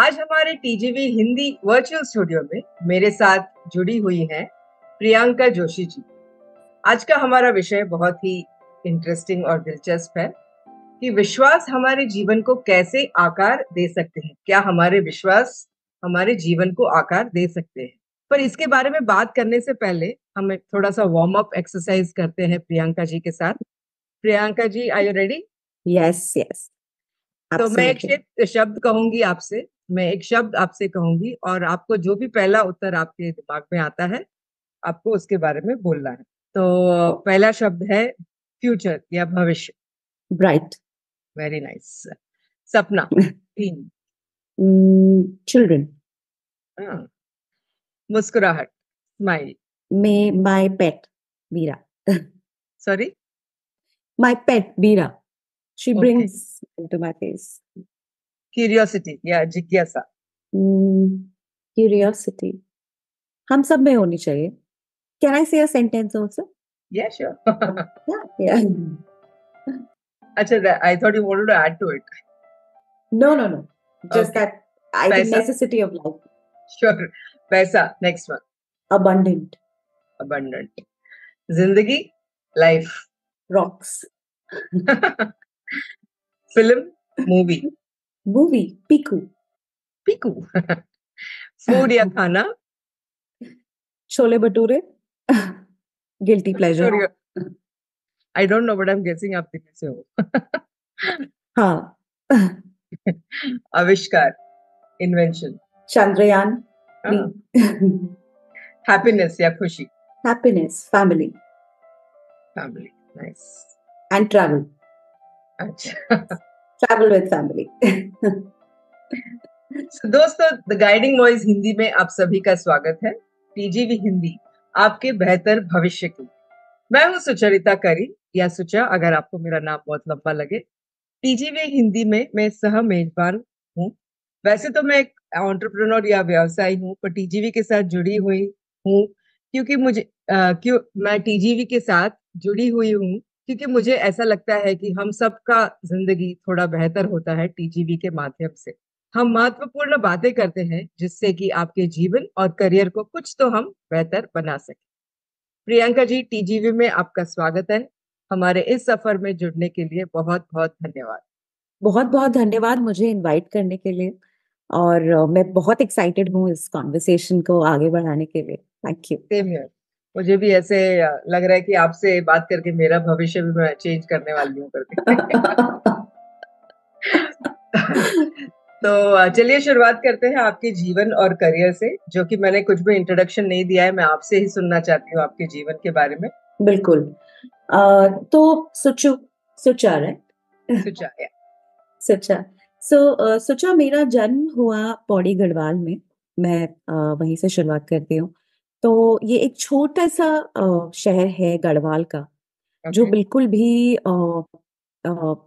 आज हमारे TGV Hindi virtual studio में मेरे साथ जुड़ी हुई हैं प्रियंका जोशी जी। आज का हमारा विषय बहुत ही इंटरेस्टिंग और दिलचस्प है कि विश्वास हमारे जीवन को कैसे आकार दे सकते हैं। क्या हमारे विश्वास हमारे जीवन को आकार दे सकते हैं? पर इसके बारे में बात करने से पहले हम थोड़ा सा वार्म अप एक्सरसाइज करते हैं प्रियंका जी के साथ। Priyanka ji, are you ready? Yes, yes, तो मैं एक absolutely. शब्द कहूंगी आपसे, मैं एक शब्द आपसे कहूंगी और आपको जो भी पहला उत्तर आपके दिमाग में आता है आपको उसके बारे में बोलना है। तो पहला शब्द है फ्यूचर या भविष्य। Bright. Very nice. सपना। तीन। Children. हाँ, मुस्कुराहट, smile. My pet, Veera. Sorry. My pet, Veera. She okay. brings into my face. Curiosity या जिज्ञासा। Mm, Curiosity. हम सब में होनी चाहिए. Can I say a sentence also? या श्योर। Yeah. अच्छा, I thought you wanted to add to it. No. Just okay. that I think पैसा। necessity of life. श्योर। पैसा। Next one. Abundant. अबंडेंट। जिंदगी। Life. Rocks. Film. Movie. Movie. Piku. Piku. Food या खाना। Chole Bhature. Guilty pleasure. I don't know but I am guessing आप कितने से हो। हाँ. आविष्कार। इन्वेंशन। Chandrayaan 3. हैप्पीनेस या खुशी। Happiness, family, family. Nice. and travel. अच्छा। Travel with family. So, दोस्तों, द गाइडिंग वॉइस हिंदी में आप सभी का स्वागत है। टीजीवी हिंदी, आपके बेहतर भविष्य की। मैं हूँ सुचरिता करी या सुचा, अगर आपको मेरा नाम बहुत लंबा लगे। टीजीवी हिंदी में मैं सह मेजबान हूँ। वैसे तो मैं एक एंटरप्रेन्योर या व्यवसायी हूँ, पर टीजीवी के साथ जुड़ी हुई हूँ क्योंकि मैं टीजीवी के साथ जुड़ी हुई हूँ क्योंकि मुझे ऐसा लगता है कि हम सबका जिंदगी थोड़ा बेहतर होता है टीजीवी के माध्यम से। हम महत्वपूर्ण बातें करते हैं जिससे कि आपके जीवन और करियर को कुछ तो हम बेहतर बना सके। प्रियंका जी, टीजीवी में आपका स्वागत है। हमारे इस सफर में जुड़ने के लिए बहुत बहुत धन्यवाद। बहुत बहुत धन्यवाद मुझे इनवाइट करने के लिए और मैं बहुत एक्साइटेड हूँ इस कॉन्वर्सेशन को आगे बढ़ाने के लिए। Thank you. Same here. मुझे भी ऐसे लग रहा है कि आपसे बात करके मेरा भविष्य भी मैं चेंज करने वाली हूँ करके। तो चलिए शुरुआत करते हैं आपके जीवन और करियर से, जो कि मैंने कुछ भी इंट्रोडक्शन नहीं दिया है। मैं आपसे ही सुनना चाहती हूँ आपके जीवन के बारे में। बिल्कुल. तो सुचा राइट. सुचाया। सुचा. सुचा मेरा जन्म हुआ पौड़ी गढ़वाल में. मैं वहीं से शुरुआत करती हूँ. तो ये एक छोटा सा शहर है गढ़वाल का, जो ओके। बिल्कुल भी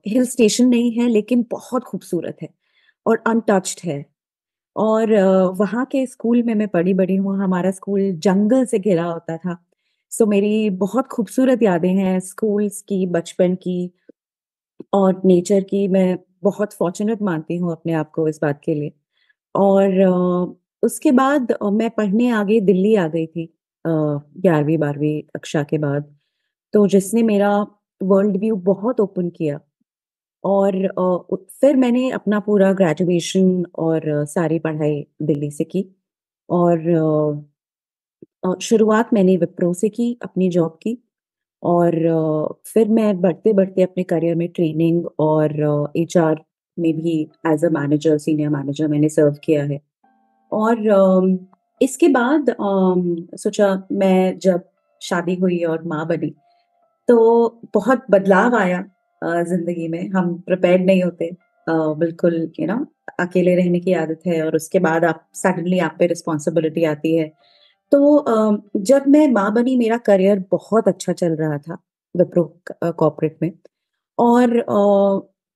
हिल स्टेशन नहीं है लेकिन बहुत खूबसूरत है और अनटच्ड है. और वहाँ के स्कूल में मैं पढ़ी बड़ी हूँ. हमारा स्कूल जंगल से घिरा होता था. सो मेरी बहुत खूबसूरत यादें हैं स्कूल्स की, बचपन की और नेचर की. मैं बहुत फॉर्चुनेट मानती हूँ अपने आप को इस बात के लिए. और उसके बाद मैं पढ़ने आगे दिल्ली आ गई थी 11वीं 12वीं कक्षा के बाद. तो जिसने मेरा वर्ल्ड व्यू बहुत ओपन किया. और फिर मैंने अपना पूरा ग्रेजुएशन और सारी पढ़ाई दिल्ली से की. और शुरुआत मैंने विप्रो से की अपनी जॉब की. और फिर मैं बढ़ते-बढ़ते अपने करियर में ट्रेनिंग और एचआर में भी as a manager, senior manager मैंने सर्व किया है. और इसके बाद सोचा मैं जब शादी हुई और माँ बनी, तो बहुत बदलाव आया ज़िंदगी में. हम प्रिपेयर्ड नहीं होते. बिल्कुल अकेले रहने की आदत है और उसके बाद आप सडनली आप पे रिस्पॉन्सिबिलिटी आती है. तो जब मैं माँ बनी मेरा करियर बहुत अच्छा चल रहा था विप्रो कॉर्पोरेट में. और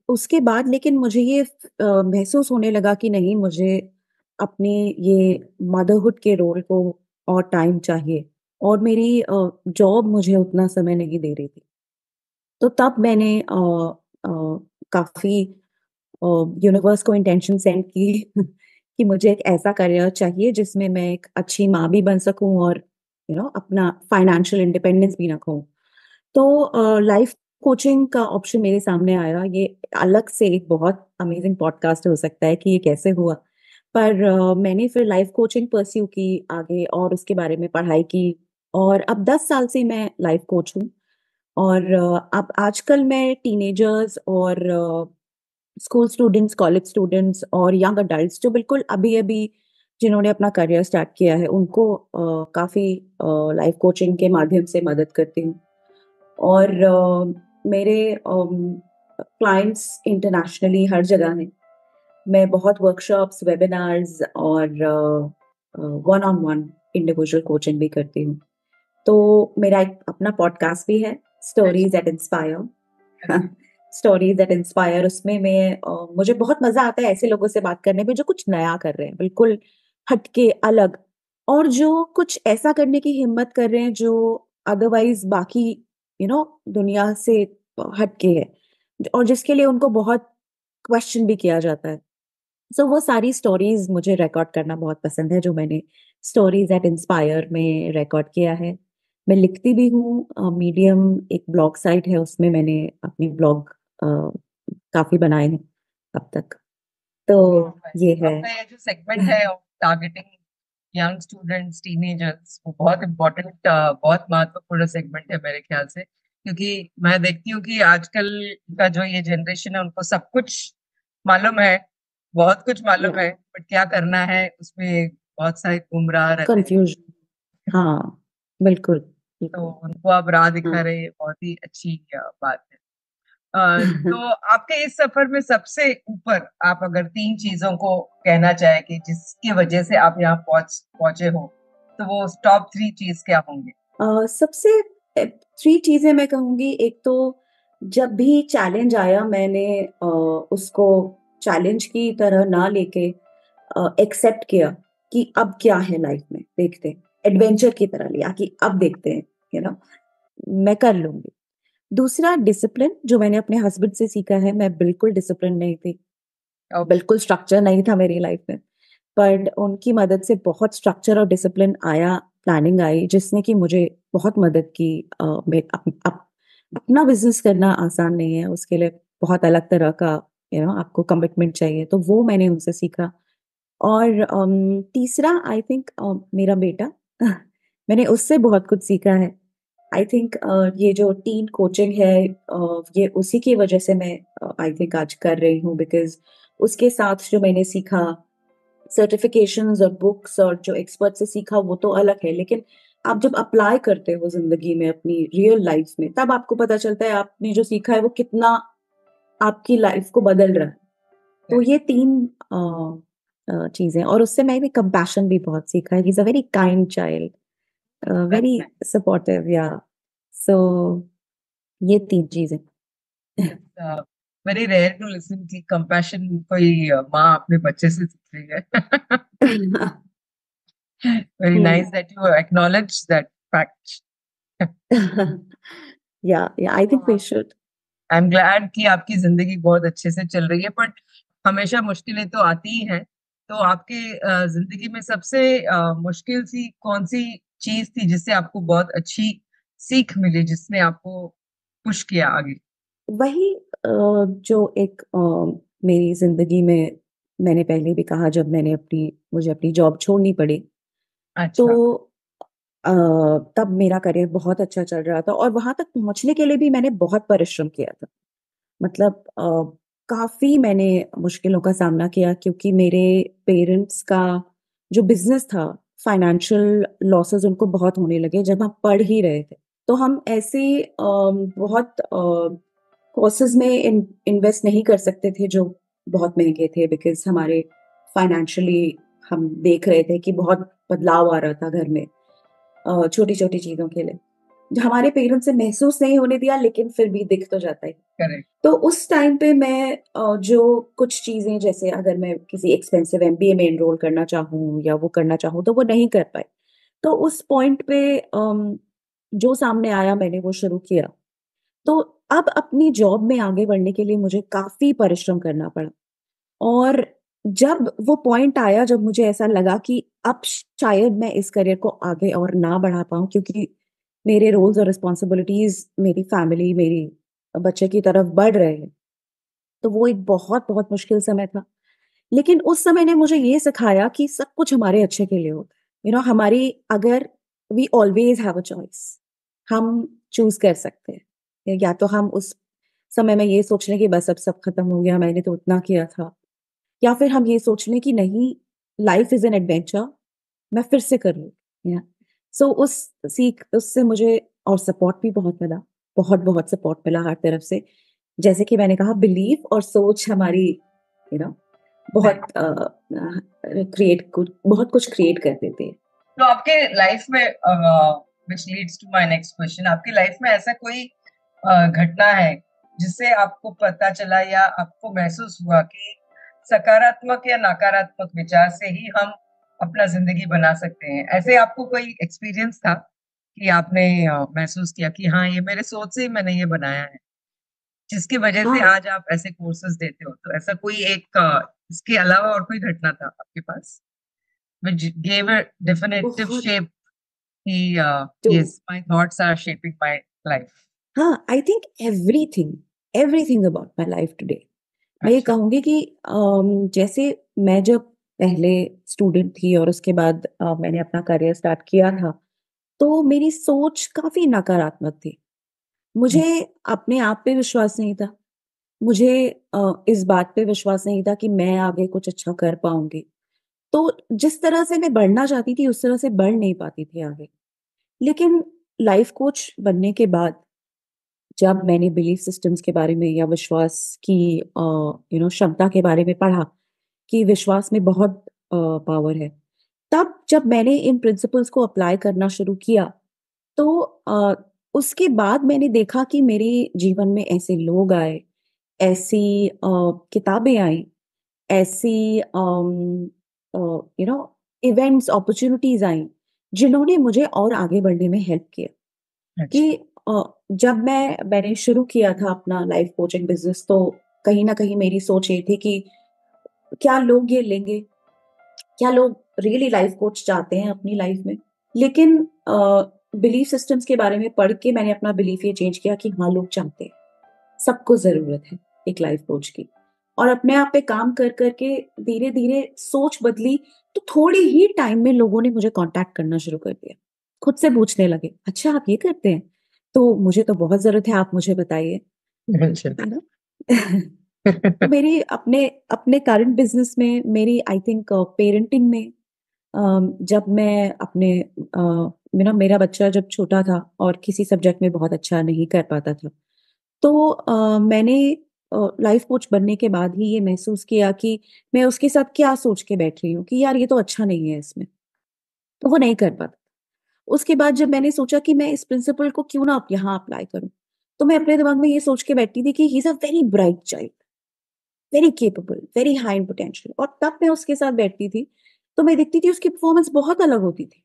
उसके बाद लेकिन मुझे ये महसूस होने लगा कि नहीं, मुझे अपने ये मदरहुड के रोल को और टाइम चाहिए. और मेरी जॉब मुझे उतना समय नहीं दे रही थी. तो तब मैंने काफ़ी यूनिवर्स को इंटेंशन सेंड की कि मुझे एक ऐसा करियर चाहिए जिसमें मैं एक अच्छी माँ भी बन सकूँ और अपना फाइनेंशियल इंडिपेंडेंस भी रखूँ। तो लाइफ कोचिंग का ऑप्शन मेरे सामने आया। ये अलग से एक बहुत अमेजिंग पॉडकास्ट हो सकता है कि ये कैसे हुआ। पर मैंने फिर लाइफ कोचिंग परस्यू की आगे और उसके बारे में पढ़ाई की और अब 10 साल से मैं लाइफ कोच हूँ। और अब आजकल मैं टीनेजर्स और स्कूल स्टूडेंट्स, कॉलेज स्टूडेंट्स और यंग अडल्ट्स जो बिल्कुल अभी-अभी जिन्होंने अपना करियर स्टार्ट किया है, उनको काफ़ी लाइफ कोचिंग के माध्यम से मदद करती हूँ। और मेरे क्लाइंट्स इंटरनेशनली हर जगह हैं। मैं बहुत वर्कशॉप्स, वेबिनार्स और one on one individual coaching भी करती हूँ। तो मेरा एक अपना पॉडकास्ट भी है, stories that inspire. Stories that inspire उसमें मुझे बहुत मज़ा आता है ऐसे लोगों से बात करने में जो कुछ नया कर रहे हैं, बिल्कुल हटके, अलग और जो कुछ ऐसा करने की हिम्मत कर रहे हैं जो अदरवाइज़ बाकी दुनिया से हटके है और जिसके लिए उनको बहुत क्वेश्चन भी किया जाता है। सो वो सारी स्टोरीज़ मुझे रिकॉर्ड करना बहुत पसंद है, जो मैंने स्टोरीज़ एट इंस्पायर में रिकॉर्ड किया है। मैं लिखती भी हूँ, मीडियम एक ब्लॉग साइट है, उसमें मैंने अपने ब्लॉग काफ़ी बनाए हैं अब तक। तो ये है। आपका ये जो सेगमेंट है टारगेटिंग यंग स्टूडेंट्स, टीनेजर्स, वो बहुत इम्पोर्टेंट, बहुत महत्वपूर्ण सेगमेंट है मेरे ख्याल से, क्योंकि मैं देखती हूँ कि आजकल का जो ये जनरेशन है उनको सब कुछ मालूम है, बहुत कुछ या मालूम है, बट क्या करना है उसमें बहुत सारे गुमराह रहते हैं। कन्फ्यूज़न। हाँ, बिल्कुल, तो बिल्कुल। उनको आप राह दिखा हाँ। रहे हैं, बहुत ही अच्छी बात है। तो आपके इस सफर में सबसे ऊपर आप अगर तीन चीजों को कहना चाहे कि जिसकी वजह से आप यहाँ पहुंचे हो, तो वो टॉप थ्री चीज क्या होंगे? सबसे 3 चीज़ें मैं कहूँगी। एक तो जब भी चैलेंज आया मैंने उसको चैलेंज की तरह ना लेके एक्सेप्ट किया कि अब क्या है लाइफ में, देखते हैं। एडवेंचर की तरह लिया कि अब देखते हैं, यू नो मैं कर लूँगी। दूसरा डिसिप्लिन जो मैंने अपने हस्बैंड से सीखा है, मैं बिल्कुल डिसिप्लिन नहीं थी, ओके। बिल्कुल स्ट्रक्चर नहीं था मेरी लाइफ में। पर उनकी मदद से बहुत स्ट्रक्चर और डिसिप्लिन आया, प्लानिंग आई जिसने कि मुझे बहुत मदद की। मैं अपना बिज़नेस करना आसान नहीं है, उसके लिए बहुत अलग तरह का आपको कमिटमेंट चाहिए, तो वो मैंने उनसे सीखा। और तीसरा आई थिंक मेरा बेटा मैंने उससे बहुत कुछ सीखा है। आई थिंक ये जो टीम कोचिंग है ये उसी की वजह से मैं आई थिंक आज कर रही हूँ बिकॉज़ उसके साथ जो मैंने सीखा सर्टिफिकेशंस और बुक्स और जो एक्सपर्ट से सीखा वो तो अलग है, लेकिन आप जब अप्लाई करते हो ज़िंदगी में अपनी रियल लाइफ़ में तब आपको पता चलता है आपने जो सीखा है वो कितना आपकी लाइफ़ को बदल रहा है। तो ये 3 चीज़ें और उससे मैंने कंपैशन भी बहुत सीखा है। He is a very kind child, that's very supportive yeah so ये 3 चीज़ें। Nice. Very rare to listen कि कंपैशन कोई माँ अपने बच्चे से सीख रही है। वेरी हुँ। Nice that you acknowledge that fact. Yeah I think we should. I am glad कि आपकी जिंदगी बहुत अच्छे से चल रही है, बट हमेशा मुश्किलें तो आती ही हैं। तो आपके जिंदगी में सबसे मुश्किल सी कौन सी चीज थी जिससे आपको बहुत अच्छी सीख मिली, जिसने आपको पुश किया आगे? वही जो एक मेरी ज़िंदगी में मैंने पहले भी कहा जब मुझे अपनी जॉब छोड़नी पड़ी, अच्छा। तो अ, तब मेरा करियर बहुत अच्छा चल रहा था और वहाँ तक पहुँचने के लिए भी मैंने बहुत परिश्रम किया था। मतलब काफ़ी मैंने मुश्किलों का सामना किया क्योंकि मेरे पेरेंट्स का जो बिज़नेस था, फाइनेंशियल लॉसेस उनको बहुत होने लगे जब हम पढ़ ही रहे थे। तो हम ऐसे बहुत कोर्सेज़ में इन्वेस्ट नहीं कर सकते थे जो बहुत महँगे थे बिकॉज़ हमारे फाइनेंशियली हम देख रहे थे कि बहुत बदलाव आ रहा था घर में छोटी-छोटी चीज़ों के लिए। जो हमारे पेरेंट्स ने महसूस नहीं होने दिया लेकिन फिर भी दिख तो जाता है। करेक्ट। तो उस टाइम पे मैं जो कुछ चीज़ें जैसे अगर मैं किसी एक्सपेंसिव एमबीए में एनरोल करना चाहूँ या वो करना चाहूँ तो वो नहीं कर पाई। तो उस पॉइंट पे जो सामने आया मैंने वो शुरू किया। तो अब अपनी जॉब में आगे बढ़ने के लिए मुझे काफ़ी परिश्रम करना पड़ा और जब वो पॉइंट आया जब मुझे ऐसा लगा कि अब शायद मैं इस करियर को आगे और ना बढ़ा पाऊँ, क्योंकि मेरे रोल्स और रिस्पॉन्सिबिलिटीज मेरी फैमिली, मेरी बच्चे की तरफ बढ़ रहे हैं, तो वो एक बहुत बहुत मुश्किल समय था। लेकिन उस समय ने मुझे ये सिखाया कि सब कुछ हमारे अच्छे के लिए होता है। हमारी, अगर we always have a choice, हम चूज कर सकते हैं। या तो हम उस समय में ये सोच लें कि बस अब सब खत्म हो गया, मैंने तो उतना किया था, या फिर हम ये सोच लें कि नहीं, लाइफ इज एन एडवेंचर, मैं फिर से कर लूँ। या सो उस सीख उससे मुझे और सपोर्ट भी बहुत मिला, बहुत बहुत सपोर्ट मिला हर तरफ से। जैसे कि मैंने कहा, बिलीफ और सोच हमारी यू नो बहुत क्रिएट कुछ बहुत कुछ क्रिएट कर देते हैं। तो आपके लाइफ में which leads to my next question, आपकी लाइफ में ऐसा कोई घटना है जिससे आपको पता चला या आपको महसूस हुआ कि सकारात्मक या नकारात्मक विचार से ही हम अपना जिंदगी बना सकते हैं? ऐसे आपको कोई एक्सपीरियंस था कि आपने महसूस किया कि हाँ, ये मेरे सोच से ही मैंने ये बनाया है, जिसकी वजह से हाँ, आज आप ऐसे कोर्सेज देते हो? तो ऐसा कोई एक इसके अलावा और कोई घटना था आपके पास which gave a definitive बहुत। shape कि तो yes, my thoughts are shaping my life. हाँ, I think everything, everything about my life today, मैं ये अच्छा। कहूँगी कि जैसे मैं जब पहले स्टूडेंट थी और उसके बाद मैंने अपना करियर स्टार्ट किया था, तो मेरी सोच काफ़ी नकारात्मक थी। मुझे अपने आप पे विश्वास नहीं था। मुझे इस बात पे विश्वास नहीं था कि मैं आगे कुछ अच्छा कर पाऊँगी। तो जिस तरह से मैं बढ़ना चाहती थी, उस तरह से बढ़ नहीं पाती थी आगे। लेकिन लाइफ कोच बनने के बाद, जब मैंने बिलीफ सिस्टम्स के बारे में या विश्वास की क्षमता के बारे में पढ़ा कि विश्वास में बहुत पावर है, तब जब मैंने इन प्रिंसिपल्स को अप्लाई करना शुरू किया, तो उसके बाद मैंने देखा कि मेरे जीवन में ऐसे लोग आए, ऐसी किताबें आई, ऐसी इवेंट्स, अपॉर्चुनिटीज आई, जिन्होंने मुझे और आगे बढ़ने में हेल्प किया। अच्छा। कि जब मैंने शुरू किया था अपना लाइफ कोचिंग बिज़नेस, तो कहीं न कहीं मेरी सोच ये थी कि क्या लोग ये लेंगे? क्या लोग रियली लाइफ कोच चाहते हैं अपनी लाइफ में? लेकिन बिलीफ सिस्टम्स के बारे में पढ़ के मैंने अपना बिलीफ ये चेंज किया कि हाँ, लोग चाहते हैं। सबको ज़रूरत है एक लाइफ कोच की। और अपने आप पे काम कर के धीरे-धीरे सोच बदली, तो थोड़े ही टाइम में लोगों ने मुझे कॉन्टैक्ट करना शुरू कर दिया। खुद से पूछने लगे, "अच्छा, आप ये करते हैं? तो मुझे तो बहुत ज़रूरत है, आप मुझे बताइए।" अच्छा। है ना? तो मेरी अपने अपने करंट बिज़नेस में, मेरी आई थिंक पेरेंटिंग में, जब मैं अपने मेरा बच्चा जब छोटा था और किसी सब्जेक्ट में बहुत अच्छा नहीं कर पाता था, तो मैंने लाइफ कोच बनने के बाद ही ये महसूस किया कि मैं उसके साथ क्या सोच के बैठ रही हूँ कि यार ये तो अच्छा नहीं है इसमें, तो वो नहीं कर पाता। उसके बाद जब मैंने सोचा कि मैं इस प्रिंसिपल को क्यों ना यहाँ अप्लाई करूँ, तो मैं अपने दिमाग में ये सोच के बैठी थी कि ही is a very bright child, very capable, very high in potential, और तब मैं उसके साथ बैठती थी, तो मैं देखती थी उसकी परफॉर्मेंस बहुत अलग होती थी,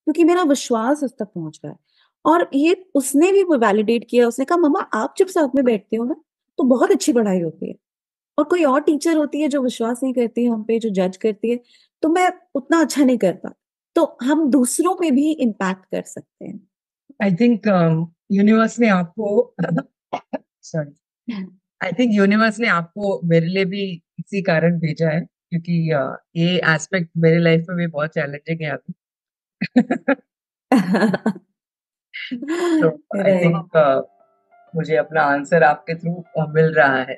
क्योंकि मेरा विश्वास उस तक पहुँच रहा है। और ये उसने भी वो वैलिडेट किया, उसने कहा, "मम्मा, आप जब साथ में बैठते हो ना, तो बहुत अच्छी पढ़ाई होती है।" और कोई और टीचर होती है जो विश्वास नहीं करती है हम पे, जो जज करती है, तो मैं उतना अच्छा नहीं कर पाती। तो हम दूसरों पे भी इम्पैक्ट कर सकते हैं। आई थिंक यूनिवर्स ने आपको सॉरी, आई थिंक यूनिवर्स ने आपको मेरे लिए भी इसी कारण भेजा है, क्योंकि ये एस्पेक्ट मेरे लाइफ में भी बहुत चैलेंजिंग है अभी। तो आई राइट। थिंक मुझे अपना आंसर आपके थ्रू मिल रहा है।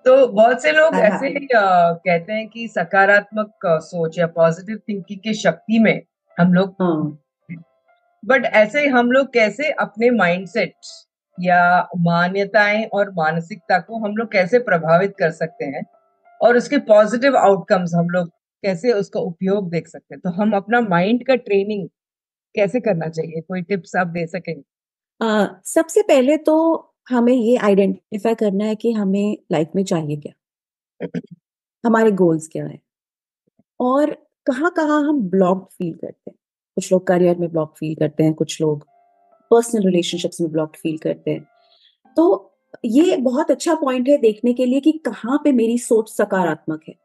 तो बहुत से लोग आई एम ऐसे हैप्पी। कहते हैं कि सकारात्मक सोच या पॉजिटिव थिंकिंग की शक्ति में हम लोग, हाँ। बट ऐसे हम लोग कैसे अपने माइंडसेट या मान्यताएं और मानसिकता को हम लोग कैसे प्रभावित कर सकते हैं, और उसके पॉजिटिव आउटकम्स हम लोग कैसे उसका उपयोग देख सकते हैं? तो हम अपना माइंड का ट्रेनिंग कैसे करना चाहिए? कोई टिप्स आप दे सकेंगे? सबसे पहले तो हमें ये आइडेंटिफाई करना है कि हमें लाइफ में चाहिए क्या? हमारे गोल्स क्या हैं? और कहाँ-कहाँ हम ब्लॉक्ड फील करते हैं। कुछ लोग करियर में ब्लॉक फील करते हैं, कुछ लोग पर्सनल रिलेशनशिप्स में ब्लॉक्ड फील करते हैं। तो ये बहुत अच्छा पॉइंट है देखने के लिए कि कहाँ पे मेरी सोच सकारात्मक है।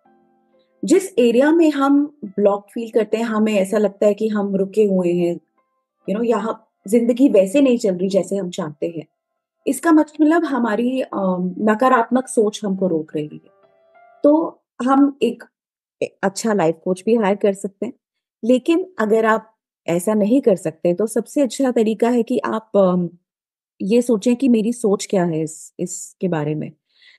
जिस एरिया में हम ब्लॉक फील करते हैं, हमें ऐसा लगता है कि हम रुके हुए हैं, यहाँ जिंदगी वैसे नहीं चल रही जैसे हम चाहते हैं, इसका मतलब हमारी नकारात्मक सोच हमको रोक रही है। तो हम एक अच्छा लाइफ कोच भी हायर कर सकते हैं। लेकिन अगर आप ऐसा नहीं कर सकते, तो सबसे अच्छा तरीका है कि आप ये सोचें कि मेरी सोच क्या है इसके बारे में।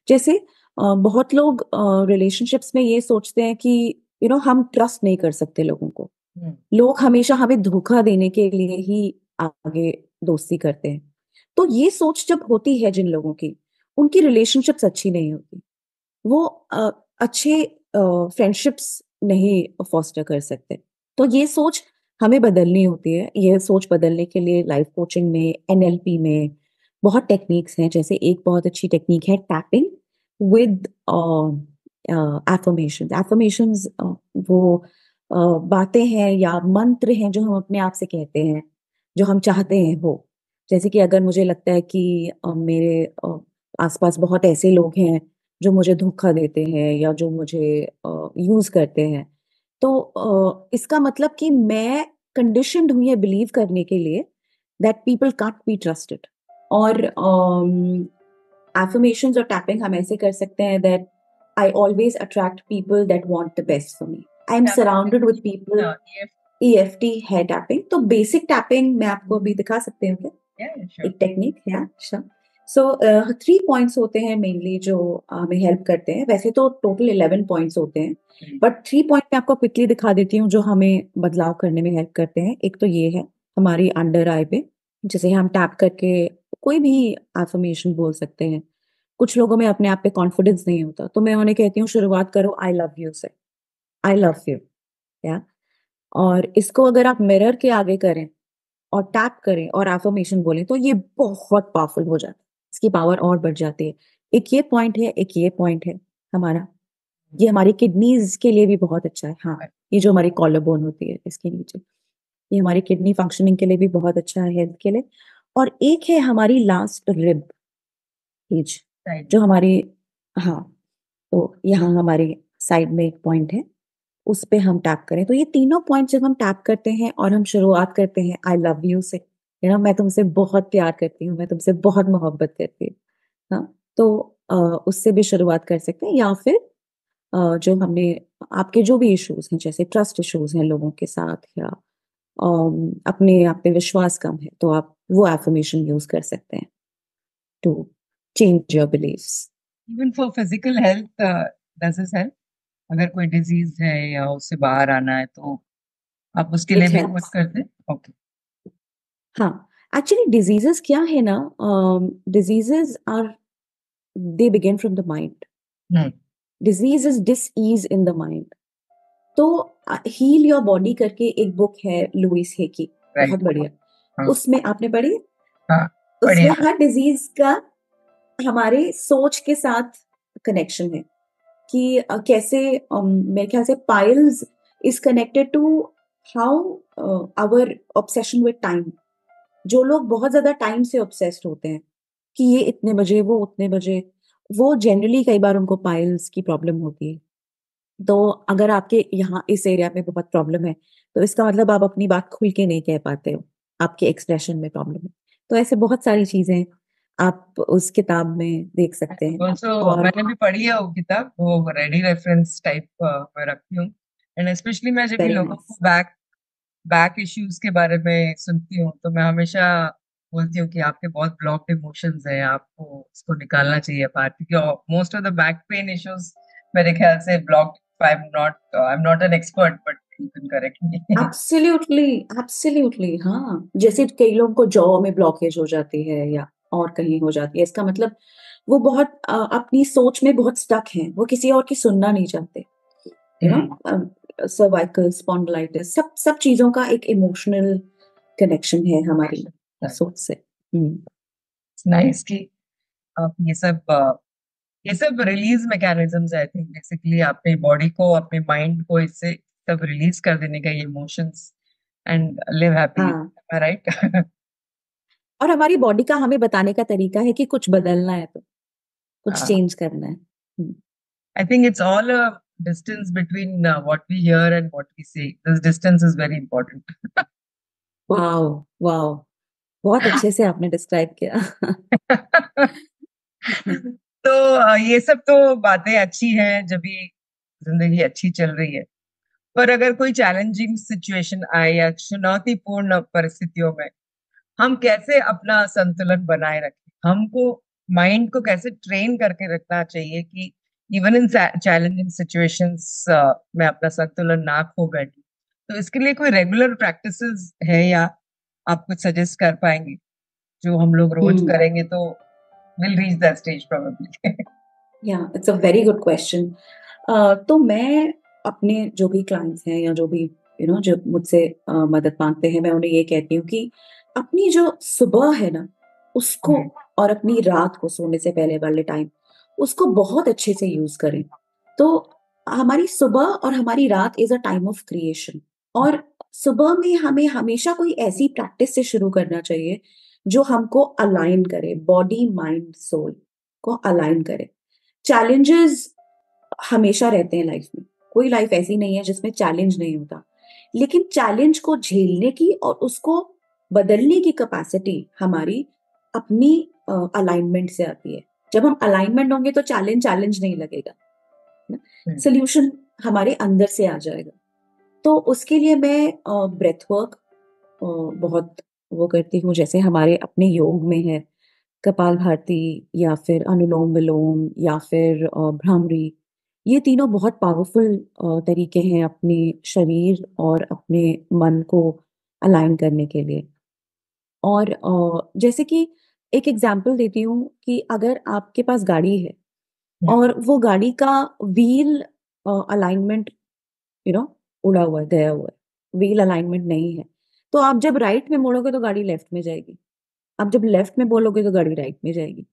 जैसे बहुत लोग रिलेशनशिप्स में ये सोचते हैं कि हम ट्रस्ट नहीं कर सकते लोगों को। हम्म। लोग हमेशा हमें धोखा देने के लिए ही आगे दोस्ती करते हैं। तो ये सोच जब होती है जिन लोगों की, उनकी रिलेशनशिप्स अच्छी नहीं होती। वो अच्छे फ्रेंडशिप्स नहीं फॉस्टर कर सकते। तो ये सोच हमें बदलनी होती है। ये सोच बदलने के लिए लाइफ कोचिंग में, एनएलपी में बहुत टेक्निक्स हैं। जैसे एक बहुत अच्छी टेक्निक है टैपिंग विद एफर्मेशंस। एफर्मेशंस वो बातें हैं या मंत्र हैं जो हम अपने आप से कहते हैं, जो हम चाहते हैं हो। जैसे कि अगर मुझे लगता है कि मेरे आसपास बहुत ऐसे लोग हैं जो मुझे धोखा देते हैं या जो मुझे यूज करते हैं, तो इसका मतलब कि मैं कंडीशनड हुई है बिलीव करने के लिए that people can't be trusted. और एफर्मेशंस और टैपिंग हम ऐसे कर सकते हैं that I always attract people that want the best for me. I am surrounded with people. EFT है टैपिंग। तो बेसिक टैपिंग मैं आपको अभी दिखा सकती हूँ क्या? एक टेक्निक है। अच्छा, सो 3 पॉइंट्स होते हैं मेनली जो हमें हेल्प करते हैं। वैसे तो टोटल 11 पॉइंट्स होते हैं, बट 3 पॉइंट मैं आपको क्विकली दिखा देती हूँ जो हमें बदलाव करने में हेल्प करते हैं। एक तो ये है हमारी अंडर आई पे, जैसे हम टैप करके कोई भी एफर्मेशन बोल सकते हैं। कुछ लोगों में अपने आप पे कॉन्फिडेंस नहीं होता, तो मैं उन्हें कहती हूँ शुरुआत करो आई लव यू से। आई लव यू, या। और इसको अगर आप मिरर के आगे करें और टैप करें और एफर्मेशन बोलें, तो ये बहुत पावरफुल हो जाता है। इसकी पावर और बढ़ जाती है। एक ये पॉइंट है, एक ये पॉइंट है हमारा। ये हमारी किडनीज के लिए भी बहुत अच्छा है। हाँ, ये जो हमारी कॉलर बोन होती है इसके नीचे, ये हमारी किडनी फंक्शनिंग के लिए भी बहुत अच्छा है, हेल्थ के लिए। और एक है हमारी लास्ट रिब एज, जो हमारी, हाँ, तो यहाँ हमारे साइड में एक पॉइंट है, उस पे हम टैप करें। तो ये तीनों पॉइंट जब हम टैप करते हैं और हम शुरुआत करते हैं आई लव यू से, मैं तुमसे बहुत प्यार करती हूँ, मैं तुमसे बहुत मोहब्बत करती हूँ, हाँ, तो उससे भी शुरुआत कर सकते हैं। या फिर जो हमने, आपके जो भी इश्यूज हैं, जैसे ट्रस्ट इश्यूज हैं लोगों के साथ, या अपने आप पे विश्वास कम है, तो आप वो एफर्मेशन यूज कर सकते हैं to change your beliefs. Even for physical health does this help? अगर कोई डिजीज है या उससे बाहर आना है तो आप उसके लिए इट भी कुछ हेल्प्स। करते हैं? ओके। हाँ, एक्चुअली डिजीजेस क्या है ना, diseases are, they begin from the mind. Hmm. Disease is dis ease in the mind. तो हील योर बॉडी करके एक बुक है लुइस हे की, बहुत राइट। बढ़िया। हाँ। उसमें आपने पढ़ी है? हाँ। उसमें बढ़िया। हर डिजीज का हमारे सोच के साथ कनेक्शन है कि कैसे, मेरे ख्याल से piles is connected to how our obsession with time. जो लोग बहुत ज्यादा टाइम से ऑब्सेस्ड होते हैं कि ये इतने बजे, वो उतने बजे, वो जनरली कई बार उनको पाइल्स की प्रॉब्लम होती है। तो अगर आपके यहाँ इस एरिया में बहुत प्रॉब्लम है, तो इसका मतलब आप अपनी बात खुल के नहीं कह पाते हो, आपके एक्सप्रेशन में प्रॉब्लम है। तो ऐसे बहुत सारी चीजें आप उस किताब में देख सकते हैं। ऑल्सो और मैंने भी पढ़ी है वो किताब, वो रेडी रेफरेंस टाइप में रखती हूँ। एंड स्पेशली मैं जब भी वेरी लोगों को नाइस। बैक बैक इश्यूज के बारे में सुनती हूँ तो मैं हमेशा बोलती हूँ कि आपके बहुत ब्लॉक्ड इमोशंस हैं, आपको उसको निकालना चाहिए बाहर, क्योंकि most of the back pain issues मेरे ख्याल से blocked. I am not an expert but you can correct me. Absolutely, absolutely, हाँ। जैसे कई लोगों को जॉ में ब्लॉकेज हो जाती है या और कहीं हो जाती है, इसका मतलब वो बहुत अपनी सोच में बहुत स्टक हैं, वो किसी और की सुनना नहीं चाहते। यू नो, सर्वाइकल स्पॉन्डिलाइटिस, सब सब चीजों का एक इमोशनल कनेक्शन है हमारी सोच से। हम्म। नाइस कि आप ये सब release mechanisms I think basically अपने बॉडी को, अपने माइंड को इससे सब रिलीज कर देने का, ये इमोशंस, एंड लिव हैप्पी। हाँ, राइट। और हमारी बॉडी का हमें बताने का तरीका है कि कुछ बदलना है, तो कुछ चेंज करना है। I think it's all distance between what we hear and what we say. This distance is very important. Wow, wow! बहुत अच्छे से आपने डिस्क्राइब किया। तो ये सब तो बातें अच्छी हैं जब भी जिंदगी अच्छी चल रही है। पर अगर कोई चैलेंजिंग सिचुएशन आए या चुनौतीपूर्ण परिस्थितियों में हम कैसे अपना संतुलन बनाए रखें? हमको माइंड को कैसे ट्रेन करके रखना चाहिए कि इवन इन चैलेंजिंग सिचुएशंस में अपना संतुलन ना खो बैठे? तो इसके लिए कोई रेगुलर प्रैक्टिसेस है या आप कुछ सजेस्ट कर पाएंगे जो हम लोग रोज हम्म। करेंगे तो will reach that stage probably? Yeah it's a very good question. तो मैं अपने जो भी क्लाइंट्स हैं या जो भी जो मुझसे मदद मांगते हैं, मैं उन्हें ये कहती हूँ कि अपनी जो सुबह है ना, उसको और अपनी रात को सोने से पहले वाले टाइम, उसको बहुत अच्छे से यूज करें। तो हमारी सुबह और हमारी रात is a time of creation. और सुबह में हमें हमेशा कोई ऐसी प्रैक्टिस से शुरू करना चाहिए जो हमको अलाइन करे, बॉडी माइंड सोल को अलाइन करे। चैलेंजेस हमेशा रहते हैं लाइफ में। कोई लाइफ ऐसी नहीं है जिसमें चैलेंज नहीं होता। लेकिन चैलेंज को झेलने की और उसको बदलने की कैपेसिटी हमारी अपनी अलाइनमेंट से आती है। जब हम अलाइनमेंट होंगे तो चैलेंज चैलेंज नहीं लगेगा, सोल्यूशन हमारे अंदर से आ जाएगा। तो उसके लिए मैं ब्रेथ वर्क बहुत वो करती हूँ, जैसे हमारे अपने योग में है कपालभाति या फिर अनुलोम विलोम या फिर भ्रामरी। ये तीनों बहुत पावरफुल तरीके हैं अपने शरीर और अपने मन को अलाइन करने के लिए। और जैसे कि एक एग्जांपल देती हूँ कि अगर आपके पास गाड़ी है और वो गाड़ी का व्हील अलाइनमेंट यू नो उड़ा हुआ है, गया हुआ है, व्हील अलाइनमेंट नहीं है, तो आप जब राइट में मोड़ोगे तो गाड़ी लेफ्ट में जाएगी। आप जब लेफ्ट में बोलोगे तो गाड़ी राइट में जाएगी,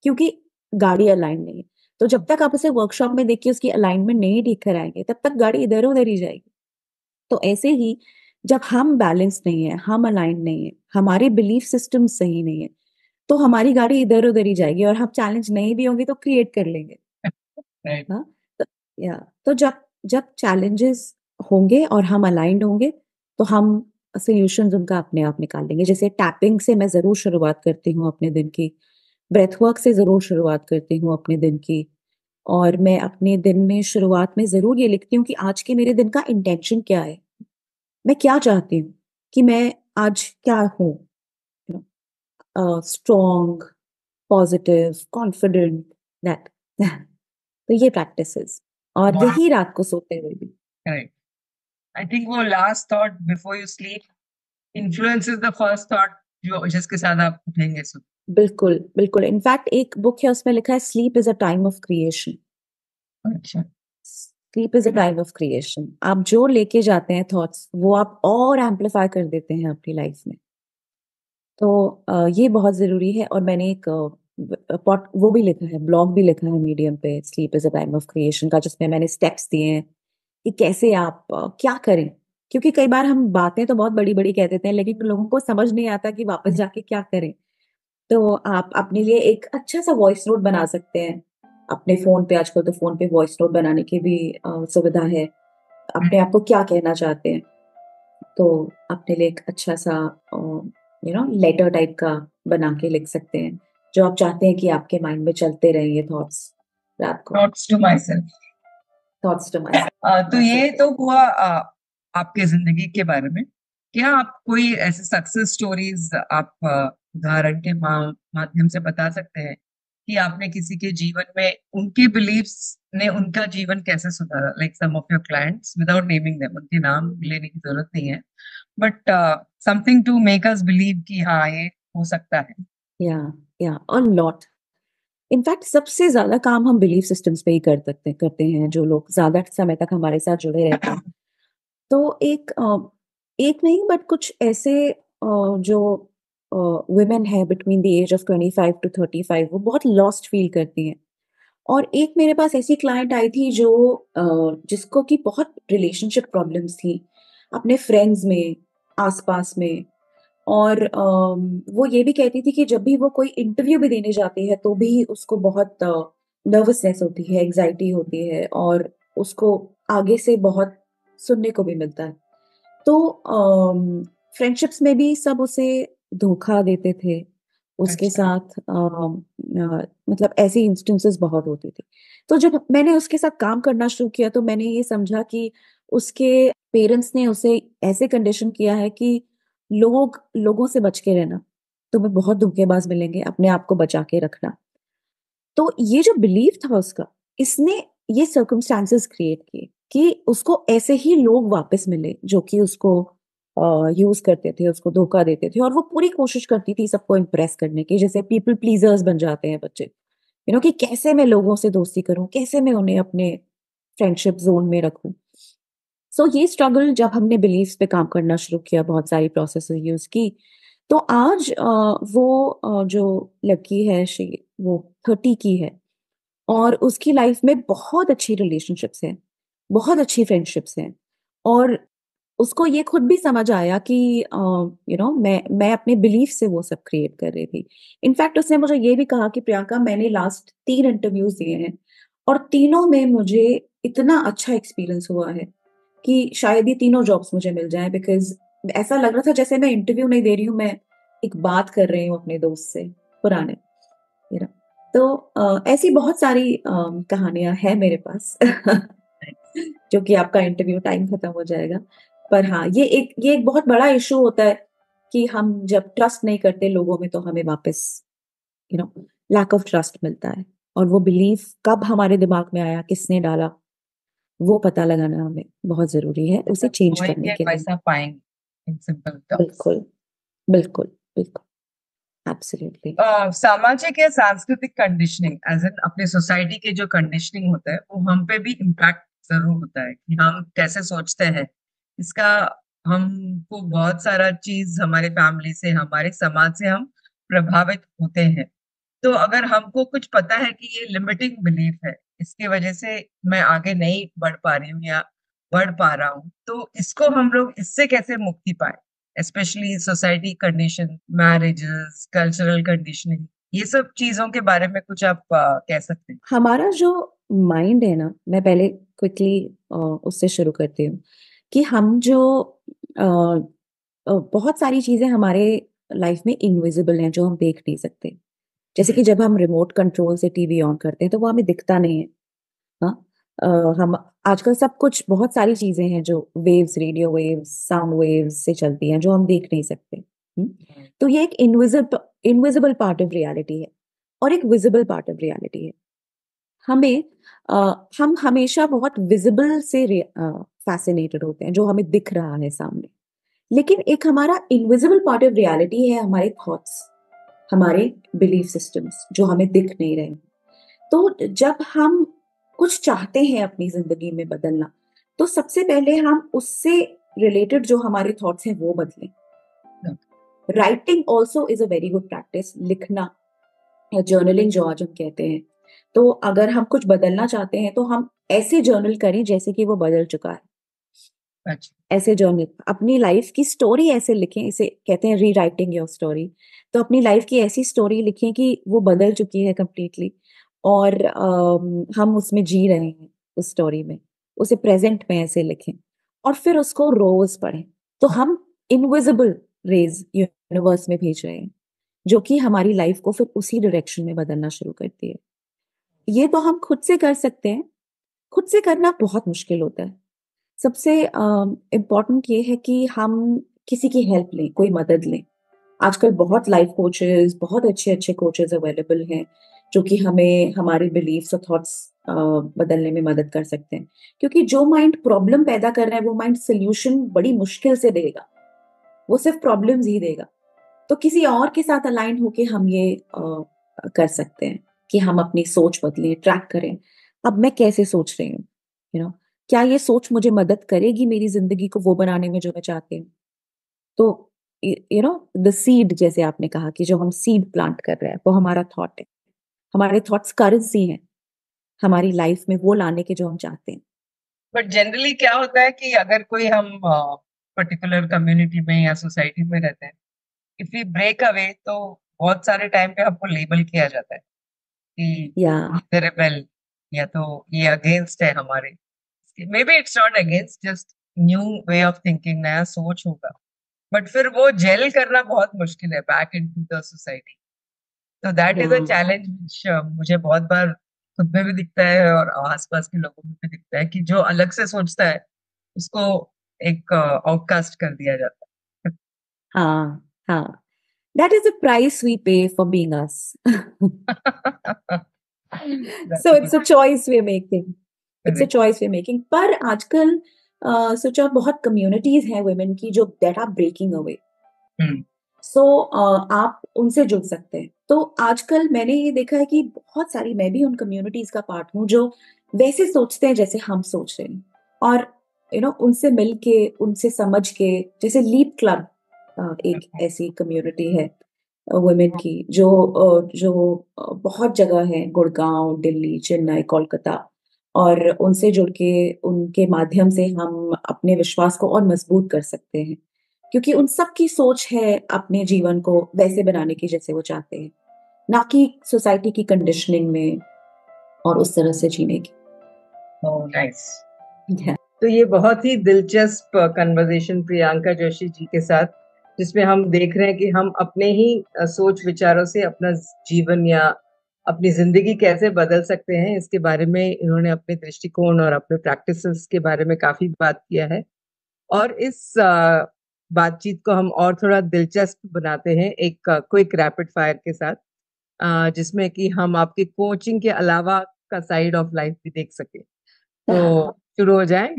क्योंकि गाड़ी अलाइन नहीं है। तो जब तक आप उसे वर्कशॉप में देखिए उसकी अलाइनमेंट नहीं ठीक कराएंगे, तब तक गाड़ी इधर उधर ही जाएगी। तो ऐसे ही जब हम बैलेंस नहीं है, हम अलाइन नहीं है, हमारे बिलीफ सिस्टम सही नहीं है, तो हमारी गाड़ी इधर उधर ही जाएगी और हम चैलेंज नहीं भी होंगे तो क्रिएट कर लेंगे। राइट। हाँ, तो या तो जब जब चैलेंजेस होंगे और हम अलाइंड होंगे, तो हम सॉल्यूशंस उनका अपने आप निकाल लेंगे। जैसे टैपिंग से मैं जरूर शुरुआत करती हूँ अपने दिन की, ब्रेथ वर्क से जरूर शुरुआत करती हूँ अपने दिन की। और मैं अपने दिन में शुरुआत में जरूर ये लिखती हूँ कि आज के मेरे दिन का इंटेंशन क्या है, मैं क्या चाहती हूँ कि मैं आज क्या हूँ, स्ट्रॉन्ग, पॉजिटिव, कॉन्फिडेंट, दैट। तो ये प्रैक्टिसेस, और बहुत यही रात को सोते हुए भी। करेक्ट। आई थिंक वो last thought before you sleep influences the first thought जो जिसके साथ आप उठेंगे सुबह। बिल्कुल, बिल्कुल। इनफैक्ट एक बुक है उसमें लिखा है sleep is a time of creation. अच्छा। Sleep is a time of creation. आप जो लेके जाते हैं थॉट्स, वो आप और एम्प्लीफाई कर देते हैं अपनी लाइफ में। तो ये बहुत ज़रूरी है। और मैंने एक पॉट वो भी लिखा है, ब्लॉग भी लिखा है मीडियम पे, sleep is a time of creation का, जिसमें मैंने स्टेप्स दिए हैं कि कैसे आप क्या करें। क्योंकि कई बार हम बातें तो बहुत बड़ी-बड़ी कह देते हैं, लेकिन लोगों को समझ नहीं आता कि वापस जाके क्या करें। तो आप अपने लिए एक अच्छा-सा वॉइस नोट बना सकते हैं। अपने फ़ोन पे, आजकल तो फ़ोन पे वॉइस नोट बनाने की भी सुविधा है। अपने आप को क्या कहना चाहते हैं, तो अपने लिए एक अच्छा-सा लेटर टाइप का बना के लिख सकते हैं, जो आप चाहते हैं कि आपके माइंड में चलते रहें ये थॉट्स रात को। Thoughts to my self. Thoughts to myself, तो दैट्स ये इट। तो हुआ आपके जिंदगी के बारे में। क्या आप कोई ऐसे सक्सेस स्टोरीज आप उदाहरण के माध्यम से बता सकते हैं कि आपने किसी के जीवन में उनके बिलीव्स ने उनका जीवन कैसे सुधारा? Like some of your clients, without naming them, उनके नाम लेने की जरूरत नहीं है, but something to make us believe कि हाँ ये हो सकता है। या या अ लॉट। इनफैक्ट सबसे ज़्यादा काम हम बिलीफ सिस्टम्स पे ही करते हैं, जो लोग ज़्यादा समय तक हमारे साथ जुड़े रहते हैं। तो एक नहीं बट कुछ ऐसे जो वुमेन है between the age of 25 to 35, वो बहुत लॉस्ट फील करती हैं। और एक मेरे पास ऐसी क्लाइंट आई थी जो जिसको कि बहुत रिलेशनशिप प्रॉब्लम्स थी अपने फ्रेंड्स में, आसपास में। और वो ये भी कहती थी कि जब भी वो कोई इंटरव्यू भी देने जाती है तो भी उसको बहुत नर्वसनेस होती है, एंग्जाइटी होती है। और उसको आगे से बहुत सुनने को भी मिलता है। तो फ्रेंडशिप्स में भी सब उसे धोखा देते थे। उसके अच्छा। साथ मतलब ऐसी इंस्टेंसेस बहुत होती थी। तो जब मैंने उसके साथ काम करना शुरू किया तो मैंने ये समझा कि उसके पेरेंट्स ने उसे ऐसे कंडीशन किया है कि लोगों से बच के रहना। तुम्हें बहुत धोखेबाज मिलेंगे, अपने आप को बचा के रखना। तो ये जो बिलीफ था उसका, इसने ये सर्कमस्टांसेस क्रिएट किए कि उसको ऐसे ही लोग वापस मिले जो कि उसको यूज करते थे, उसको धोखा देते थे, और वो पूरी कोशिश करती थी सबको इम्प्रेस करने की, जैसे पीपल प्लीजर्स बन जाते हैं बच्चे, कि कैसे मैं लोगों से दोस्ती करूं, कैसे मैं उन्हें अपने फ्रेंडशिप जोन में रखूं। सो ये स्ट्रगल जब हमने बिलीव्स पे काम करना शुरू किया, बहुत सारी प्रोसेस यूज की, तो आज वो जो लड़की है, वो 30 की है, और उसकी लाइफ में बहुत अच्छी रिलेशनशिप्स हैं, बहुत अच्छी फ्रेंडशिप्स हैं, और उसको ये खुद भी समझ आया कि मैं अपने बिलीफ से वो सब क्रिएट कर रही थी। इनफैक्ट उसने मुझे ये भी कहा कि प्रियंका, मैंने लास्ट 3 इंटरव्यूज दिए हैं और तीनों में मुझे इतना अच्छा एक्सपीरियंस हुआ है कि शायद ये तीनों जॉब्स मुझे मिल जाएं, बिकॉज ऐसा लग रहा था जैसे मैं इंटरव्यू नहीं दे रही हूँ, मैं एक बात कर रही हूँ अपने दोस्त से पुराने। you know। तो ऐसी बहुत सारी कहानियां हैं मेरे पास जो कि आपका इंटरव्यू टाइम खत्म हो जाएगा। पर हाँ, ये एक बहुत बड़ा इशू होता है कि हम जब ट्रस्ट नहीं करते लोगों में तो हमें वापस you know lack of trust मिलता है, और वो बिलीफ कब हमारे दिमाग में आया, किसने डाला, वो पता लगाना हमें बहुत जरूरी है उसे चेंज करने खोएंगे के लिए। पैसा पाएंगे, इन सिंपल टर्म्स। बिल्कुल, बिल्कुल, बिल्कुल, एब्सोल्युटली। सामाजिक या सांस्कृतिक कंडीशनिंग एज एन अपने सोसाइटी के जो कंडीशनिंग होता है वो हम पे भी इम्पैक्ट जरूर होता है कि हम कैसे सोचते हैं। इसका हमको बहुत सारा चीज हमारे फैमिली से, हमारे समाज से हम प्रभावित होते हैं। तो अगर हमको कुछ पता है कि ये लिमिटिंग बिलीफ है, इसकी वजह से मैं आगे नहीं बढ़ पा रही हूँ या बढ़ पा रहा हूँ, तो इसको हम लोग इससे कैसे मुक्ति पाए? Specially society condition, marriages, cultural conditioning, ये सब चीजों के बारे में कुछ आप कह सकते हैं? हमारा जो माइंड है ना, मैं पहले क्विकली उससे शुरू करती हूँ कि हम जो बहुत सारी चीजें हमारे लाइफ में इनविजिबल हैं जो हम देख नहीं सकते। जैसे कि जब हम रिमोट कंट्रोल से टीवी ऑन करते हैं तो वो हमें दिखता नहीं है। हाँ। अ, हम आजकल सब कुछ, बहुत सारी चीजें हैं जो waves, radio waves, sound waves से चलती हैं जो हम देख नहीं सकते। तो ये एक invisible invisible part of reality है, और एक विजिबल पार्ट ऑफ रियलिटी है। हमें हम हमेशा बहुत विजिबल से फैसिनेटेड होते हैं जो हमें दिख रहा है सामने, लेकिन एक हमारा इनविजिबल पार्ट ऑफ रियलिटी है, हमारे थॉट्स, हमारे बिलीफ सिस्टम्स जो हमें दिख नहीं रहे। तो जब हम कुछ चाहते हैं अपनी जिंदगी में बदलना, तो सबसे पहले हम उससे रिलेटेड जो हमारे थॉट्स हैं वो बदलें। Writing also is a very good practice, लिखना या जर्नलिंग जो आज हम कहते हैं। तो अगर हम कुछ बदलना चाहते हैं तो हम ऐसे जर्नल करें जैसे कि वो बदल चुका है। अच्छा। ऐसे जर्नल, अपनी लाइफ की स्टोरी ऐसे लिखें, इसे कहते हैं री राइटिंग योर स्टोरी। तो अपनी लाइफ की ऐसी स्टोरी लिखें कि वो बदल चुकी है कंप्लीटली, और हम उसमें जी रहे हैं उस स्टोरी में, उसे प्रेजेंट में ऐसे लिखें, और फिर उसको रोज पढ़ें। तो हम इनविजिबल रेज यूनिवर्स में भेज रहे हैं जो कि हमारी लाइफ को फिर उसी डायरेक्शन में बदलना शुरू करती है। ये तो हम खुद से कर सकते हैं। खुद से करना बहुत मुश्किल होता है। सबसे इम्पोर्टेंट ये है कि हम किसी की हेल्प लें, कोई मदद लें। आजकल बहुत लाइफ कोचेस, बहुत अच्छे अच्छे कोचेस अवेलेबल हैं जो कि हमें हमारे बिलीफ्स और थॉट्स बदलने में मदद कर सकते हैं, क्योंकि जो माइंड प्रॉब्लम पैदा कर रहा है वो माइंड सोल्यूशन बड़ी मुश्किल से देगा, वो सिर्फ प्रॉब्लम्स ही देगा। तो किसी और के साथ अलाइन होके हम ये कर सकते हैं कि हम अपनी सोच बदलें, ट्रैक करें। अब मैं कैसे सोच रही हूँ, क्या ये सोच मुझे मदद करेगी मेरी जिंदगी को वो बनाने में जो मैं चाहती हूँ? तो द सीड, जैसे आपने कहा कि जो हम सीड प्लांट कर रहे हैं वो हमारा थॉट है। हमारे थॉट्स करेंसी हैं हमारी लाइफ में वो लाने के जो हम चाहते हैं। बट जनरली क्या होता है कि अगर कोई हम पर्टिकुलर कम्युनिटी में या सोसाइटी में रहते हैं, इफ वी ब्रेक अवे, तो बहुत सारे टाइम पे हमको लेबल किया जाता है कि या रेबेल, या तो ये अगेंस्ट है हमारे। May be it's not against, just new way of thinking, नया सोच होगा, बट फिर वो जेल करना बहुत मुश्किल है बैक इनटू द सोसाइटी। तो दैट इज अ हाँ चैलेंज व्हिच मुझे बहुत बार खुद में भी दिखता है और आसपास के लोगों में भी दिखता है, कि जो अलग से सोचता है उसको एक आउटकास्ट कर दिया जाता हाँ हाँ, that is the price we pay for being us. है। So That's a it's good a choice we're making. It's a correct. choice we're making. पर आजकल सोचा बहुत कम्युनिटीज हैं वुमेन की जो that are breaking away. हम्म। सो आप उनसे जुड़ सकते हैं। तो आजकल मैंने ये देखा है कि बहुत सारी, मैं भी उन कम्युनिटीज का पार्ट हूँ जो वैसे सोचते हैं जैसे हम सोच रहे हैं, और उनसे मिल के, उनसे समझ के, जैसे लीप क्लब एक ऐसी कम्युनिटी है वुमेन की जो बहुत जगह है, गुड़गांव, दिल्ली, चेन्नई, कोलकाता, और उनसे जुड़ के उनके माध्यम से हम अपने विश्वास को और मजबूत कर सकते हैं, क्योंकि उन सब की सोच है अपने जीवन को वैसे बनाने की जैसे वो चाहते हैं, ना कि सोसाइटी की कंडीशनिंग में और उस तरह से जीने की। Oh nice. Yeah. तो ये बहुत ही दिलचस्प कन्वर्सेशन प्रियंका जोशी जी के साथ, जिसमें हम देख रहे हैं कि हम अपने ही सोच विचारों से अपना जीवन या अपनी जिंदगी कैसे बदल सकते हैं, इसके बारे में इन्होंने अपने दृष्टिकोण और अपने प्रैक्टिसेस के बारे में काफी बात किया है। और इस बातचीत को हम और थोड़ा दिलचस्प बनाते हैं एक क्विक रैपिड फायर के साथ, जिसमें कि हम आपके कोचिंग के अलावा का साइड ऑफ लाइफ भी देख सके। तो शुरू हो जाए।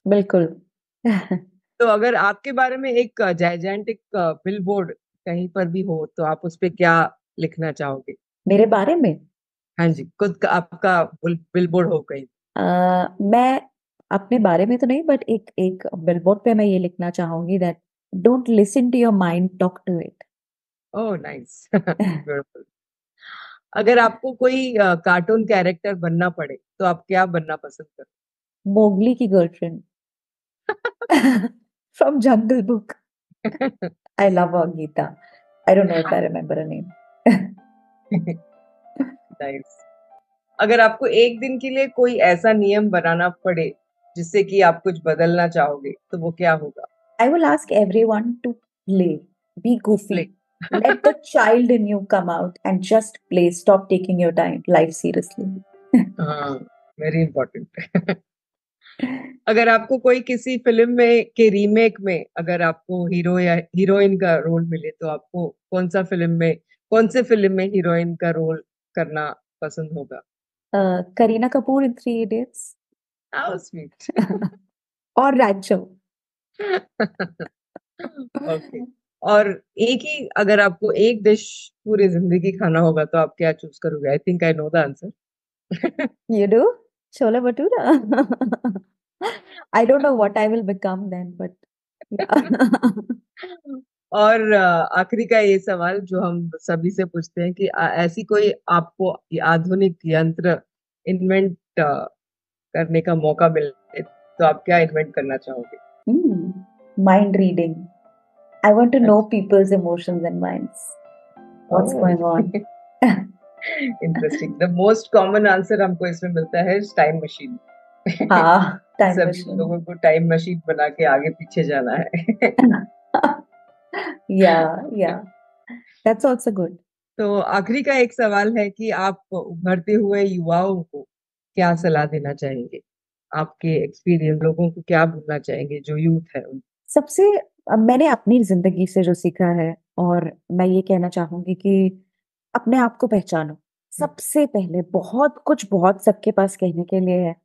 बिल्कुल। तो अगर आपके बारे में एक जाइजेंटिक बिलबोर्ड कहीं पर भी हो तो आप उस पे क्या लिखना चाहोगे? मेरे बारे में हाँ जी, खुद का आपका बिलबोर्ड हो कहीं। मैं अपने बारे में तो नहीं, बट एक एक बिलबोर्ड पे मैं ये लिखना चाहूंगी that don't listen to your mind, talk to it. Oh nice. Beautiful. अगर आपको कोई कार्टून कैरेक्टर बनना पड़े तो आप क्या बनना पसंद मोगली की गर्लफ्रेंड फ्रॉम जंगल बुक। करोगे? I love her, Geeta. I don't know if I remember her name. Nice. अगर आपको एक दिन के लिए कोई ऐसा नियम बनाना पड़े जिससे कि आप कुछ बदलना चाहोगे तो वो क्या होगा? I will ask everyone to play, be play. goofy. Let the child in you come out and just play. Stop taking your time, life seriously. हाँ, वेरी इंपॉर्टेंट। अगर आपको कोई किसी फिल्म में के रीमेक में अगर आपको हीरो या हीरोइन का रोल मिले तो आपको कौन से फिल्म में हीरोइन का रोल करना पसंद होगा? Kareena Kapoor in Three Idiots how sweet. or Rancho. Okay. और एक ही अगर आपको एक डिश पूरी जिंदगी खाना होगा तो आप क्या चूज करोगे? I think I know the answer. You do? Chola Bhatura. I don't know what I will become then, but yeah. और आखिरी का ये सवाल जो हम सभी से पूछते हैं कि ऐसी कोई आपको आधुनिक यंत्र इन्वेंट करने का मौका मिले तो आप क्या इन्वेंट करना चाहोगे? Hmm. Mind reading. I want to know अच्छा। people's emotions and minds. What's going on? Interesting. The most common answer हमको इसमें मिलता है टाइम मशीन। हाँ, टाइम सभी मशीन। लोगों को टाइम मशीन बना के आगे पीछे जाना है। Yeah, that's also good. तो आखिरी का एक सवाल है कि आप उभरते हुए युवाओं को क्या सलाह देना चाहेंगे? आपके एक्सपीरियंस लोगों को क्या बोलना चाहेंगे जो यूथ है उन? सबसे मैंने अपनी जिंदगी से जो सीखा है, और मैं ये कहना चाहूंगी कि अपने आप को पहचानो। सबसे पहले बहुत सबके पास कहने के लिए है,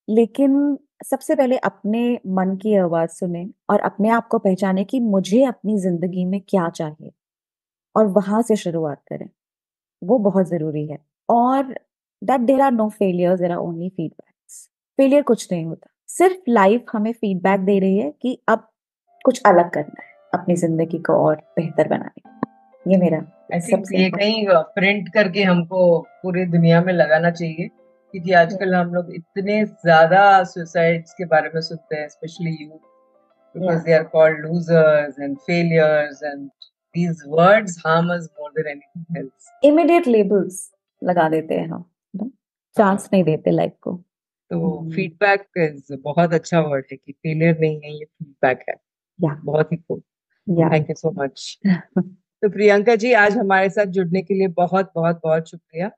लेकिन सबसे पहले अपने मन की आवाज सुने और अपने आप को पहचाने कि मुझे अपनी जिंदगी में क्या चाहिए, और वहां से शुरुआत करें। वो बहुत जरूरी है। और that there are no failures, there are only feedbacks. Failure कुछ नहीं होता, सिर्फ लाइफ हमें फीडबैक दे रही है कि अब कुछ अलग करना है अपनी जिंदगी को और बेहतर बनाने के। ये मेरा आई थिंक सबसे ये कहीं प्रिंट करके हमको पूरी दुनिया में लगाना चाहिए, क्योंकि आजकल हम लोग इतने ज्यादा सुसाइड्स के बारे में सुनते हैं, स्पेशली यूथ, या because they are called losers and failures, and these words harm us more than anything else. Immediate labels लगा देते हैं हम, चांस नहीं देते लाइफ को। तो हम्म, फीडबैक इज बहुत अच्छा वर्ड है कि फेलियर नहीं है, ये फीडबैक है। या बहुत ही खूब। या थैंक यू सो मच। तो प्रियंका जी, आज हमारे साथ जुड़ने के लिए बहुत बहुत बहुत शुक्रिया।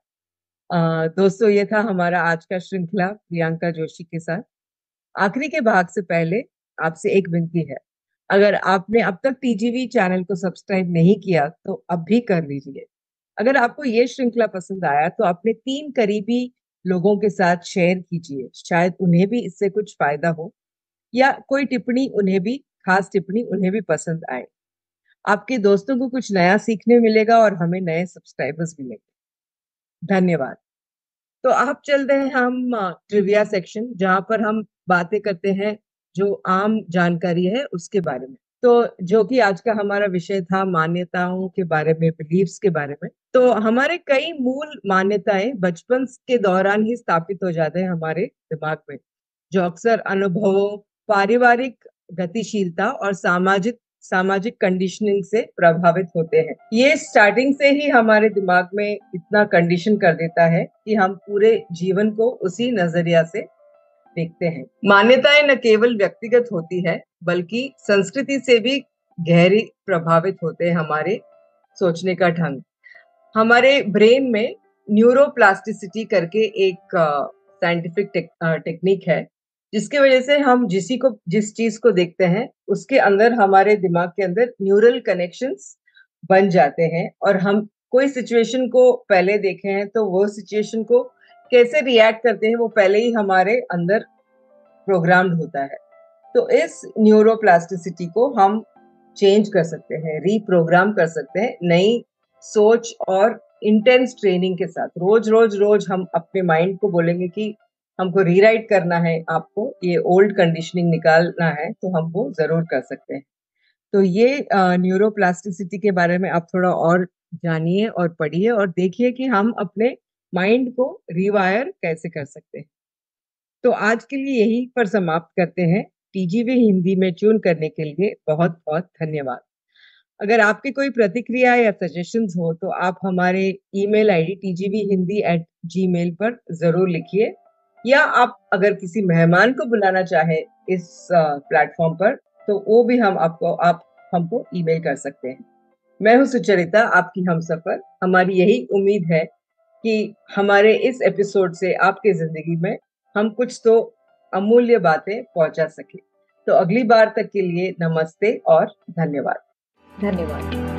दोस्तों, ये था हमारा आज का श्रृंखला प्रियंका जोशी के साथ। आखिरी के भाग से पहले आपसे एक विनती है, अगर आपने अब तक टीजीवी चैनल को सब्सक्राइब नहीं किया तो अब भी कर लीजिए। अगर आपको ये श्रृंखला पसंद आया तो अपने 3 करीबी लोगों के साथ शेयर कीजिए, शायद उन्हें भी इससे कुछ फायदा हो, या कोई टिप्पणी उन्हें भी, खास टिप्पणी उन्हें भी पसंद आए। आपके दोस्तों को कुछ नया सीखने मिलेगा और हमें नए सब्सक्राइबर्स मिलेंगे। धन्यवाद। तो आप चलते हैं हम ट्रिविया सेक्शन, जहां पर हम बातें करते हैं जो आम जानकारी है उसके बारे में। तो जो कि आज का हमारा विषय था, मान्यताओं के बारे में, बिलीव्स के बारे में। तो हमारे कई मूल मान्यताएं बचपन के दौरान ही स्थापित हो जाते हैं हमारे दिमाग में, जो अक्सर अनुभवों, पारिवारिक गतिशीलता और सामाजिक सामाजिक कंडीशनिंग से प्रभावित होते हैं। ये स्टार्टिंग से ही हमारे दिमाग में इतना कंडीशन कर देता है कि हम पूरे जीवन को उसी नजरिया से देखते हैं। मान्यताएं न केवल व्यक्तिगत होती है, बल्कि संस्कृति से भी गहरी प्रभावित होते हैं हमारे सोचने का ढंग। हमारे ब्रेन में न्यूरोप्लास्टिसिटी करके एक साइंटिफिक टेक्निक है, जिसकी वजह से हम जिस चीज को देखते हैं उसके अंदर, हमारे दिमाग के अंदर न्यूरल कनेक्शंस बन जाते हैं, और हम कोई सिचुएशन को पहले देखे हैं तो वो सिचुएशन को कैसे रिएक्ट करते हैं वो पहले ही हमारे अंदर प्रोग्राम्ड होता है। तो इस न्यूरोप्लास्टिसिटी को हम चेंज कर सकते हैं, रीप्रोग्राम कर सकते हैं नई सोच और इंटेंस ट्रेनिंग के साथ। रोज रोज रोज हम अपने माइंड को बोलेंगे कि हमको रीराइट करना है, आपको ये ओल्ड कंडीशनिंग निकालना है, तो हम वो जरूर कर सकते हैं। तो ये न्यूरोप्लास्टिसिटी के बारे में आप थोड़ा और जानिए और पढ़िए और देखिए कि हम अपने माइंड को रिवायर कैसे कर सकते हैं। तो आज के लिए यही पर समाप्त करते हैं। टीजीवी हिंदी में ट्यून करने के लिए बहुत बहुत धन्यवाद। अगर आपकी कोई प्रतिक्रिया या सजेशंस हो तो आप हमारे ईमेल आईडी tgvhindi@gmail पर जरूर लिखिए, या आप अगर किसी मेहमान को बुलाना चाहे इस प्लेटफॉर्म पर तो वो भी आप हमको ईमेल कर सकते हैं। मैं हूं सुचरिता, आपकी हमसफर। हमारी यही उम्मीद है कि हमारे इस एपिसोड से आपके जिंदगी में हम कुछ तो अमूल्य बातें पहुंचा सके। तो अगली बार तक के लिए नमस्ते और धन्यवाद। धन्यवाद।